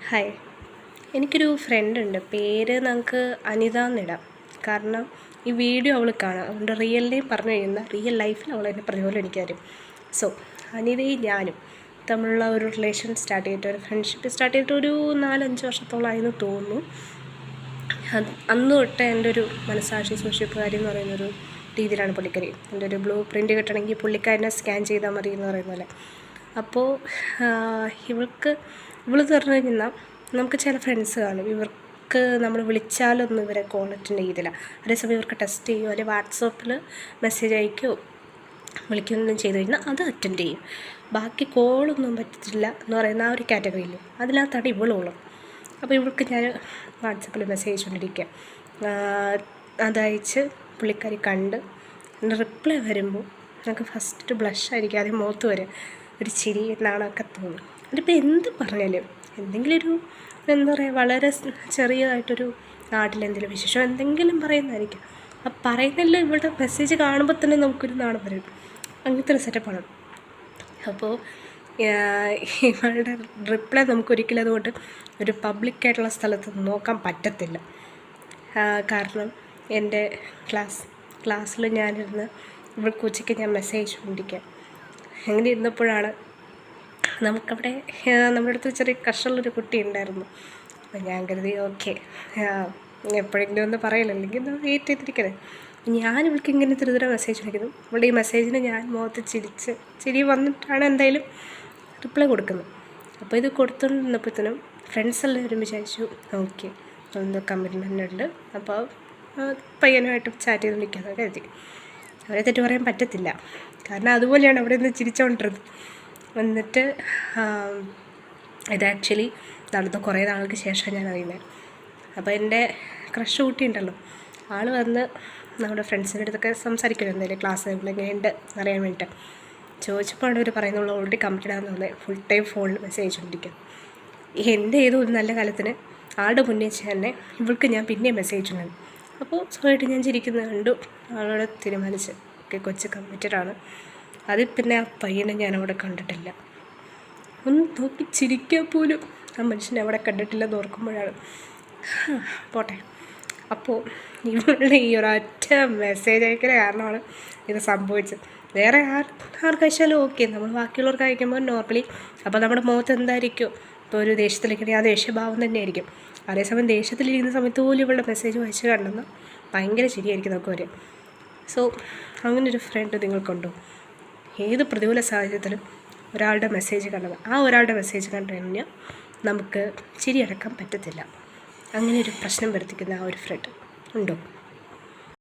Hi, എനിക്കൊരു ഫ്രണ്ടുണ്ട്. പേര് നമുക്ക് അനിത എന്നിടാം. കാരണം ഈ വീഡിയോ അവൾ കാണാം. അതുകൊണ്ട് റിയൽ നെയിം പറഞ്ഞു കഴിയുന്ന റിയൽ ലൈഫിൽ അവൾ എന്നെ പ്രതിഫലം എനിക്ക് തരും. സോ അനിതയും ഞാനും തമ്മിലുള്ള ഒരു റിലേഷൻ സ്റ്റാർട്ട് ചെയ്തിട്ട്, ഒരു ഫ്രണ്ട്ഷിപ്പ് സ്റ്റാർട്ട് ചെയ്തിട്ട് ഒരു 4-5 വർഷത്തോളമായെന്ന് തോന്നുന്നു. അന്ന് തൊട്ട് എൻ്റെ ഒരു മനസ്സാക്ഷി സൂക്ഷിപ്പുകാരി എന്ന് പറയുന്നൊരു രീതിയിലാണ് പുള്ളിക്കാരി. എൻ്റെ ഒരു ബ്ലൂ പ്രിൻ്റ് കിട്ടണമെങ്കിൽ പുള്ളിക്കാരനെ സ്കാൻ ചെയ്താൽ മതി എന്ന് പറയുന്ന പോലെ. അപ്പോൾ ഇവളെന്ന് പറഞ്ഞു കഴിഞ്ഞാൽ, നമുക്ക് ചില ഫ്രണ്ട്സ് കാണും, ഇവർക്ക് നമ്മൾ വിളിച്ചാലൊന്നും ഇവരെ കോൾ അറ്റൻഡ് ചെയ്തില്ല. അതേസമയം ഇവർക്ക് ടെക്സ്റ്റ് ചെയ്യുമോ അല്ലെങ്കിൽ വാട്സപ്പിൽ മെസ്സേജ് അയക്കുകയോ വിളിക്കുകയൊന്നും ചെയ്ത് കഴിഞ്ഞാൽ അത് അറ്റൻഡ് ചെയ്യും. ബാക്കി കോളൊന്നും പറ്റില്ല എന്ന് പറയുന്ന ആ ഒരു കാറ്റഗറിയിൽ അതിനകത്താണ് ഇവളുള്ളൂ. അപ്പോൾ ഇവൾക്ക് ഞാൻ വാട്സപ്പിൽ മെസ്സേജ് കൊണ്ടിരിക്കുക, അതയച്ച് പുള്ളിക്കാരി കണ്ട് റിപ്ലൈ വരുമ്പോൾ നമുക്ക് ഫസ്റ്റ് ബ്ലഷ് ആയിരിക്കും ആദ്യം മുഖത്ത് വരെ, ഒരു ചിരി എന്നാണൊക്കെ തോന്നും. അതിപ്പോൾ എന്ത് പറഞ്ഞാലും എന്തെങ്കിലും ഒരു എന്താ പറയുക, വളരെ ചെറിയതായിട്ടൊരു നാട്ടിലെന്തെങ്കിലും വിശേഷം എന്തെങ്കിലും പറയുന്നതായിരിക്കും. ആ പറയുന്നതിൽ ഇവളുടെ മെസ്സേജ് കാണുമ്പോൾ തന്നെ നമുക്കൊരു നാണം വരും. അങ്ങനത്തെ ഒരു സെറ്റപ്പാണ്. അപ്പോൾ ഇവളുടെ റിപ്ലൈ നമുക്കൊരിക്കലും അതുകൊണ്ട് ഒരു പബ്ലിക്കായിട്ടുള്ള സ്ഥലത്ത് നോക്കാൻ പറ്റത്തില്ല. കാരണം എൻ്റെ ക്ലാസ്സിൽ ഞാനിരുന്ന് ഇവൾക്ക് ഉച്ചയ്ക്ക് ഞാൻ മെസ്സേജ് കൊണ്ടിരിക്കുക. അങ്ങനെ ഇരുന്നപ്പോഴാണ് നമുക്കവിടെ നമ്മുടെ അടുത്ത് ചെറിയ കഷ്ണമുള്ളൊരു കുട്ടി ഉണ്ടായിരുന്നു. അപ്പോൾ ഞാൻ കരുതി ഓക്കെ, എപ്പോഴെങ്കിലും ഒന്ന് പറയല്ലോ, അല്ലെങ്കിൽ ഒന്ന് വെയിറ്റ് ചെയ്തിരിക്കണേ. ഞാൻ ഇവൾക്ക് ഇങ്ങനെ തിരുതര മെസ്സേജ് അയക്കുന്നു. ഇവളുടെ ഈ മെസ്സേജിന് ഞാൻ മുഖത്ത് ചിരി വന്നിട്ടാണ് എന്തായാലും റിപ്ലൈ കൊടുക്കുന്നത്. അപ്പോൾ ഇത് കൊടുത്തുകൊണ്ടിരുന്നപ്പോഴത്തേനും ഫ്രണ്ട്സ് എല്ലാവരും വിചാരിച്ചു ഓക്കെ എന്തോ കമ്മിറ്റ്മെൻ്റ് ഉണ്ട്, അപ്പോൾ പയ്യനുമായിട്ട് ചാറ്റ് ചെയ്ത് വിളിക്കാമെന്ന് കരുതി. അവരെ തെറ്റ് പറയാൻ പറ്റത്തില്ല, കാരണം അതുപോലെയാണ് അവിടെ നിന്ന് ചിരിച്ചുകൊണ്ടിരുന്നത്. എന്നിട്ട് ഇത് ആക്ച്വലി നടന്ന കുറേ നാൾക്ക് ശേഷം ഞാൻ അറിയുന്നത്. അപ്പോൾ എൻ്റെ ക്രഷ് കുട്ടിയുണ്ടല്ലോ, ആൾ വന്ന് നമ്മുടെ ഫ്രണ്ട്സിൻ്റെ അടുത്തൊക്കെ സംസാരിക്കണം, എന്തായാലും ക്ലാസ് എങ്ങനെയുണ്ട് അറിയാൻ വേണ്ടിയിട്ട് ചോദിച്ചപ്പോൾ അവർ പറയുന്നുള്ളൂ ഓൾറെഡി കമ്മിറ്റഡ് ആണെന്ന് പറഞ്ഞാൽ ഫുൾ ടൈം ഫോണിൽ മെസ്സേജ് കൊണ്ടിരിക്കുക. എൻ്റെ ഏതോ ഒരു നല്ല കാലത്തിന് ആളുടെ മുന്നേ തന്നെ ഇവൾക്ക് ഞാൻ പിന്നെയും മെസ്സേജ് ഉണ്ടായിരുന്നു. അപ്പോൾ സ്വയമായിട്ട് ഞാൻ ചിരിക്കുന്നത് കണ്ടു. ആളോട് തീരുമാനിച്ച് ഓക്കെ കൊച്ച് കമ്മിറ്റഡാണ്. അതിൽ പിന്നെ ആ പയ്യനെ ഞാൻ അവിടെ കണ്ടിട്ടില്ല. ഒന്ന് നോക്കി ചിരിക്കാൻ പോലും ആ മനുഷ്യനെ അവിടെ കണ്ടിട്ടില്ലെന്ന് ഓർക്കുമ്പോഴാണ് പോട്ടെ. അപ്പോൾ ഇവളുടെ ഈ ഒരൊറ്റ മെസ്സേജ് അയക്കുന്ന കാരണമാണ് ഇത് സംഭവിച്ചത്. വേറെ ആർക്കയച്ചാലും ഓക്കെ, നമ്മൾ ബാക്കിയുള്ളവർക്ക് അയക്കുമ്പോൾ നോർമലി അപ്പോൾ നമ്മുടെ മുഖത്ത് എന്തായിരിക്കും, ഇപ്പോൾ ഒരു ദേഷ്യത്തിലേക്കാണെങ്കിൽ ആ ദേഷ്യഭാവം തന്നെയായിരിക്കും. അതേസമയം ദേഷ്യത്തിലിരിക്കുന്ന സമയത്ത് പോലും ഇവളുടെ മെസ്സേജ് വായിച്ച് കണ്ടെന്ന് ഭയങ്കര ശരിയായിരിക്കും നമുക്ക് വരും. സോ അങ്ങനൊരു ഫ്രണ്ട് നിങ്ങൾക്കുണ്ടോ? ഏത് പ്രതികൂല സാഹചര്യത്തിലും ഒരാളുടെ മെസ്സേജ് കണ്ടത്, ആ ഒരാളുടെ മെസ്സേജ് കണ്ടു കഴിഞ്ഞാൽ നമുക്ക് ചിരിയടക്കാൻ പറ്റത്തില്ല. അങ്ങനെ ഒരു പ്രശ്നം വരുത്തിക്കുന്ന ആ ഒരു ഫ്രണ്ട് ഉണ്ടോ?